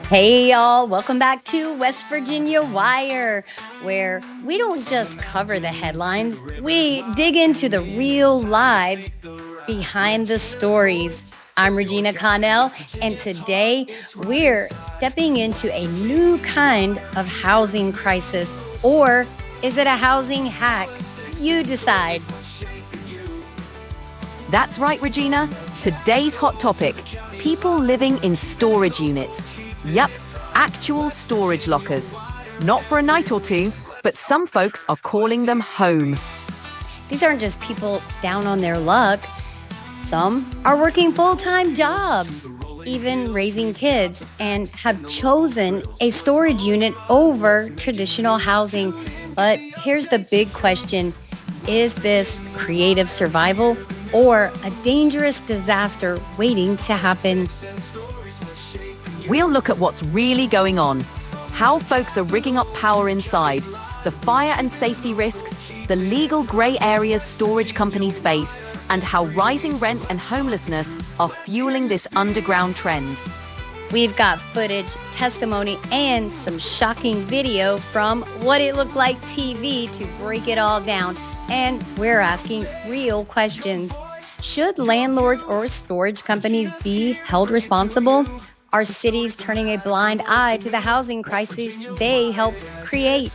Hey, y'all, welcome back to West Virginia Wire, where we don't just cover the headlines, we dig into the real lives behind the stories. I'm Regina Connell, and today we're stepping into a new kind of housing crisis. Or is it a housing hack? You decide. That's right, Regina. Today's hot topic, people living in storage units. Yep, actual storage lockers. Not for a night or two, but some folks are calling them home. These aren't just people down on their luck. Some are working full-time jobs, even raising kids, and have chosen a storage unit over traditional housing. But here's the big question. Is this creative survival or a dangerous disaster waiting to happen? We'll look at what's really going on, how folks are rigging up power inside, the fire and safety risks, the legal grey areas storage companies face, and how rising rent and homelessness are fueling this underground trend. We've got footage, testimony, and some shocking video from What It Looked Like TV to break it all down. And we're asking real questions. Should landlords or storage companies be held responsible? Are cities turning a blind eye to the housing crisis they helped create?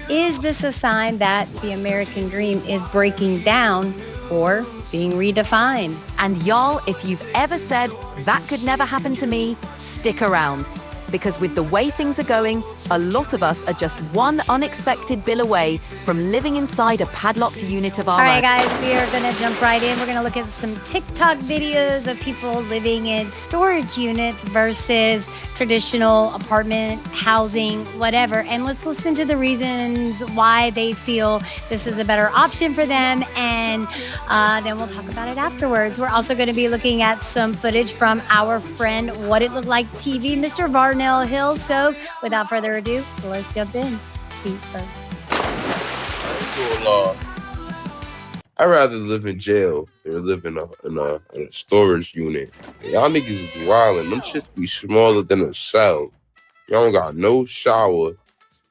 Is this a sign that the American dream is breaking down or being redefined? And y'all, if you've ever said, that could never happen to me, stick around. Because with the way things are going, a lot of us are just one unexpected bill away from living inside a padlocked unit of our own. All right, guys, we are going to jump right in. We're going to look at some TikTok videos of people living in storage units versus traditional apartment housing, whatever. And let's listen to the reasons why they feel this is a better option for them. And then we'll talk about it afterwards. We're also going to be looking at some footage from our friend, What It Looked Like TV, Mr. Varnell Hill. So without further ado, let's jump in. Feet first. I'd rather live in jail than live in a storage unit. Y'all niggas is wildin'. Them shits be smaller than a cell. Y'all don't got no shower.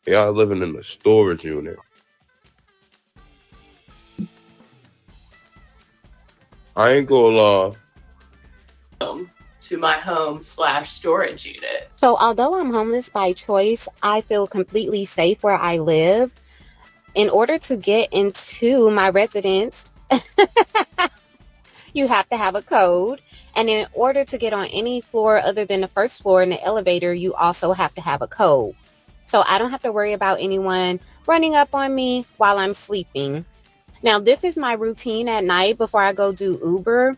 Y'all living in a storage unit. I ain't gonna lie. To my home/storage unit. So although I'm homeless by choice, I feel completely safe where I live. In order to get into my residence, you have to have a code. And in order to get on any floor other than the first floor in the elevator, you also have to have a code. So I don't have to worry about anyone running up on me while I'm sleeping. Now, this is my routine at night before I go do Uber.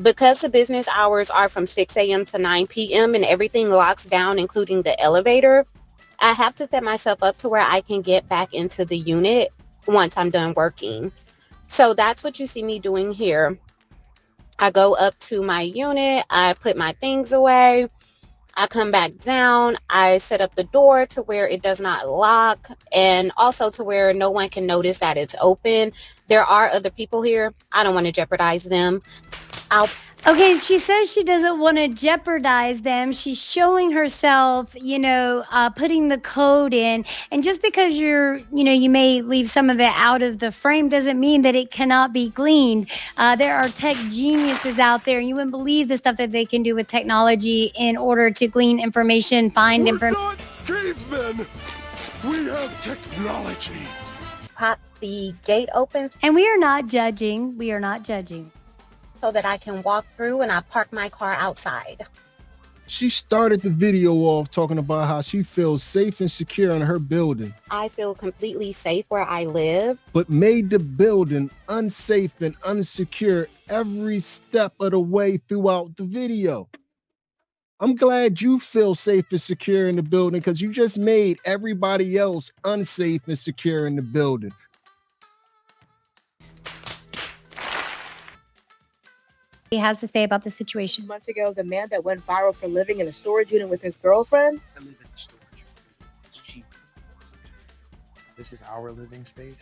Because the business hours are from 6 a.m. to 9 p.m. and everything locks down, including the elevator, I have to set myself up to where I can get back into the unit once I'm done working. So that's what you see me doing here. I go up to my unit, I put my things away, I come back down, I set up the door to where it does not lock, and also to where no one can notice that it's open. There are other people here. I don't want to jeopardize them. Okay, she says she doesn't want to jeopardize them. She's showing herself, putting the code in. And just because you may leave some of it out of the frame doesn't mean that it cannot be gleaned. There are tech geniuses out there, and you wouldn't believe the stuff that they can do with technology in order to glean information, find information. We're not cavemen. We have technology. Pop the gate opens. And we are not judging. We are not judging. So that I can walk through, and I park my car outside. She started the video off talking about how she feels safe and secure in her building, I feel completely safe where I live. but made the building unsafe and unsecure every step of the way throughout the video. I'm glad you feel safe and secure in the building because you just made everybody else unsafe and secure in the building. He has to say about the situation. Months ago, the man that went viral for living in a storage unit with his girlfriend. I live in a storage unit. It's cheap. This is our living space.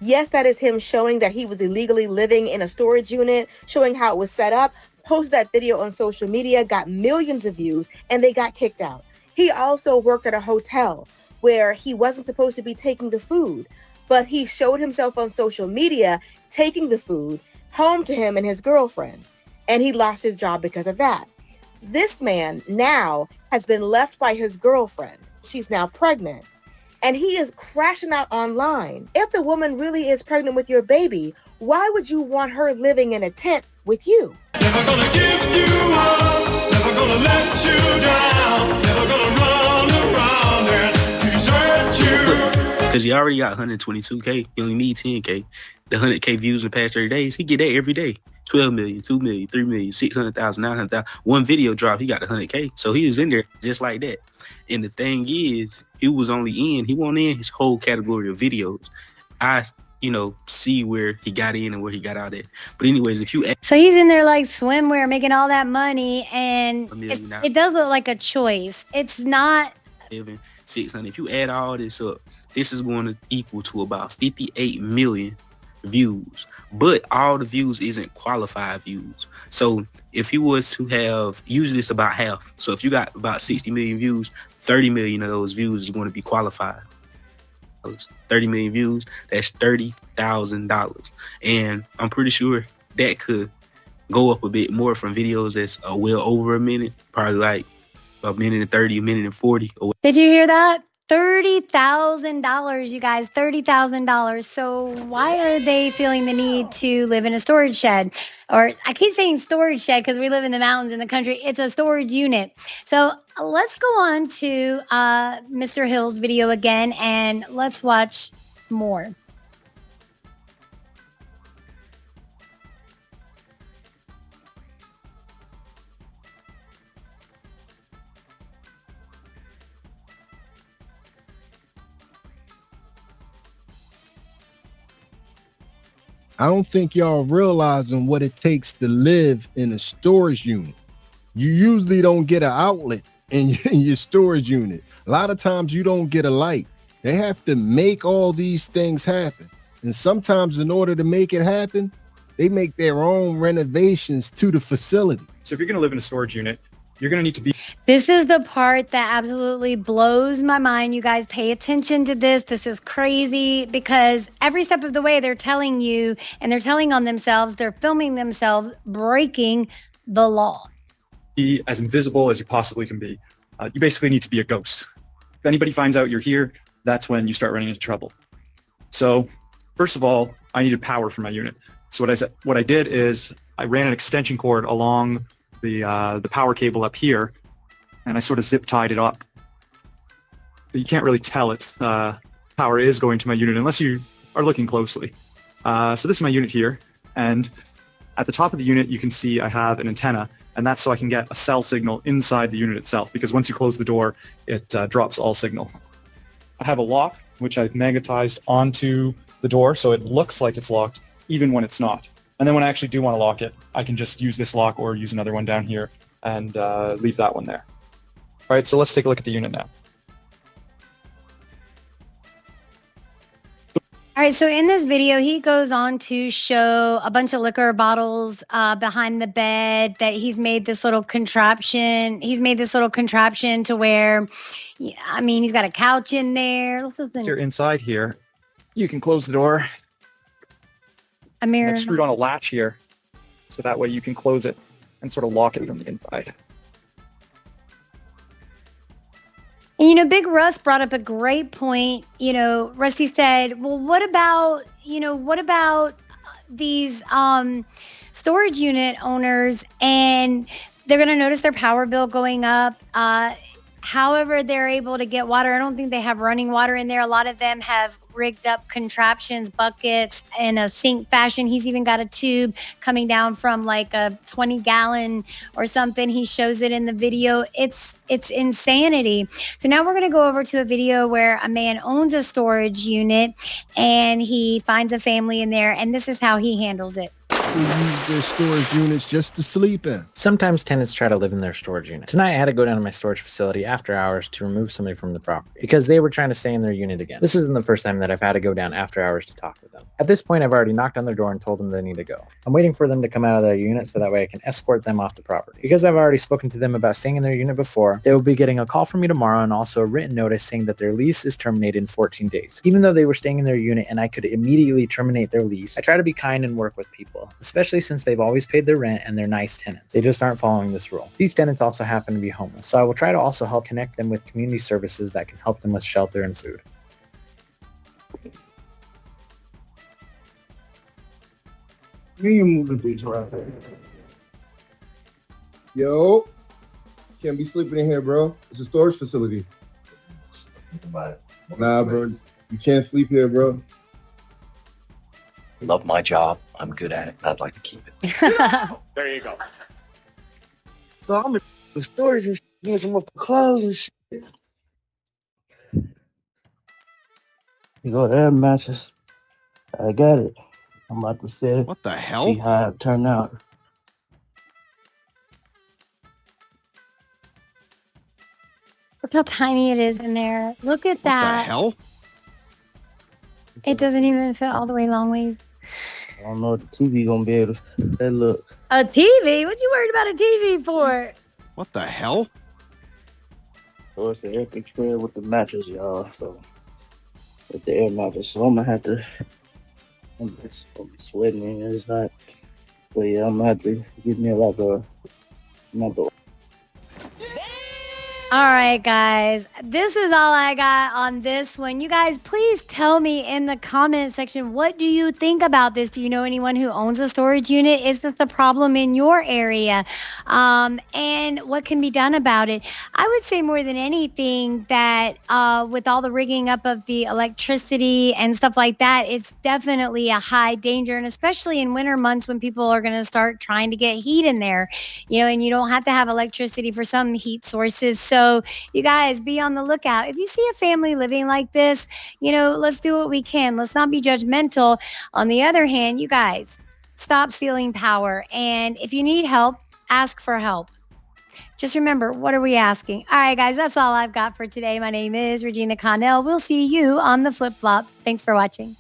Yes, that is him showing that he was illegally living in a storage unit, showing how it was set up. posted that video on social media, got millions of views, and they got kicked out. He also worked at a hotel where he wasn't supposed to be taking the food, but he showed himself on social media taking the food home to him and his girlfriend, and he lost his job because of that. This man now has been left by his girlfriend. She's now pregnant, and he is crashing out online. If the woman really is pregnant with your baby, why would you want her living in a tent with you? Never gonna give you up, never gonna let you down, never gonna run around and desert you. Because he already got 122K, he only needs 10K. The 100K views in the past 30 days, he get that every day. 12 million, 2 million, 3 million, 600,000, 900,000. One video drop, he got the 100K. So he was in there just like that. And the thing is, he wasn't in his whole category of videos. I see where he got in and where he got out at. But anyways, if you So he's in there like swimwear, making all that money, and it does look like a choice. It's not 600. If you add all this up, this is going to equal to about 58 million views. But all the views isn't qualified views. So if he was to have, usually it's about half. So if you got about 60 million views, 30 million of those views is going to be qualified. 30 million views, that's $30,000. And I'm pretty sure that could go up a bit more from videos that's well over a minute, probably like a minute and 30, a minute and 40. Did you hear that? $30,000, you guys, $30,000. So why are they feeling the need to live in a storage shed? Or I keep saying storage shed because we live in the mountains in the country. It's a storage unit. So let's go on to Mr. Hill's video again, and let's watch more. I don't think y'all realizing what it takes to live in a storage unit. You usually don't get an outlet in your storage unit. A lot of times you don't get a light. They have to make all these things happen. And sometimes in order to make it happen, they make their own renovations to the facility. So if you're going to live in a storage unit, you're going to need to be. This is the part that absolutely blows my mind. You guys pay attention to this. This is crazy because every step of the way they're telling you, and they're telling on themselves, they're filming themselves breaking the law. Be as invisible as you possibly can be. You basically need to be a ghost. If anybody finds out you're here, that's when you start running into trouble. So first of all, I needed power for my unit. So what I did is I ran an extension cord along the power cable up here, and I sort of zip tied it up. But you can't really tell it's power is going to my unit unless you are looking closely. So this is my unit here, and at the top of the unit you can see I have an antenna, and that's so I can get a cell signal inside the unit itself, because once you close the door, it drops all signal. I have a lock, which I've magnetized onto the door so it looks like it's locked, even when it's not. And then when I actually do want to lock it, I can just use this lock or use another one down here and leave that one there. All right, so let's take a look at the unit now. All right, so in this video, he goes on to show a bunch of liquor bottles behind the bed, that he's made this little contraption. He's made this little contraption to where, I mean, he's got a couch in there. You're inside here. You can close the door. A mirror. And I've screwed on a latch here, so that way you can close it and sort of lock it from the inside. And, Big Russ brought up a great point. Rusty said, well, what about these storage unit owners, and they're going to notice their power bill going up. However, they're able to get water. I don't think they have running water in there. A lot of them have rigged up contraptions, buckets in a sink fashion. He's even got a tube coming down from like a 20-gallon or something. He shows it in the video. It's insanity. So now we're going to go over to a video where a man owns a storage unit and he finds a family in there, and this is how he handles it. use their storage units just to sleep in. Sometimes tenants try to live in their storage unit. Tonight I had to go down to my storage facility after hours to remove somebody from the property because they were trying to stay in their unit again. This isn't the first time that I've had to go down after hours to talk with them. At this point, I've already knocked on their door and told them they need to go. I'm waiting for them to come out of their unit so that way I can escort them off the property. Because I've already spoken to them about staying in their unit before, they will be getting a call from me tomorrow and also a written notice saying that their lease is terminated in 14 days. Even though they were staying in their unit and I could immediately terminate their lease, I try to be kind and work with people, especially since they've always paid their rent and they're nice tenants. They just aren't following this rule. These tenants also happen to be homeless, so I will try to also help connect them with community services that can help them with shelter and food. Yo, can't be sleeping in here, bro. It's a storage facility. Nah, bro, you can't sleep here, bro. Love my job. I'm good at it. I'd like to keep it. There you go. So I'm in the storage and getting some more clothes and shit. You go to air mattress. I got it. I'm about to set it. What the hell? See how it turned out. Look how tiny it is in there. Look at that. What the hell? It doesn't even fit all the way long ways. I don't know if the TV gonna be able to. Hey, look. A TV? What you worried about a TV for? What the hell? So it's the air control with the mattress, y'all. So with the air mattress, so I'm gonna have to. I'm sweating in here. It's hot. But yeah, I'm gonna have to give me like a number. All right, guys, this is all I got on this one. You guys, please tell me in the comment section, what do you think about this? Do you know anyone who owns a storage unit? Is this a problem in your area? And what can be done about it? I would say more than anything that with all the rigging up of the electricity and stuff like that, it's definitely a high danger. And especially in winter months when people are going to start trying to get heat in there, and you don't have to have electricity for some heat sources. So you guys be on the lookout. If you see a family living like this, let's do what we can. Let's not be judgmental. On the other hand, you guys, stop stealing power. And if you need help, ask for help. Just remember, what are we asking? All right, guys, that's all I've got for today. My name is Regina Connell. We'll see you on the flip flop. Thanks for watching.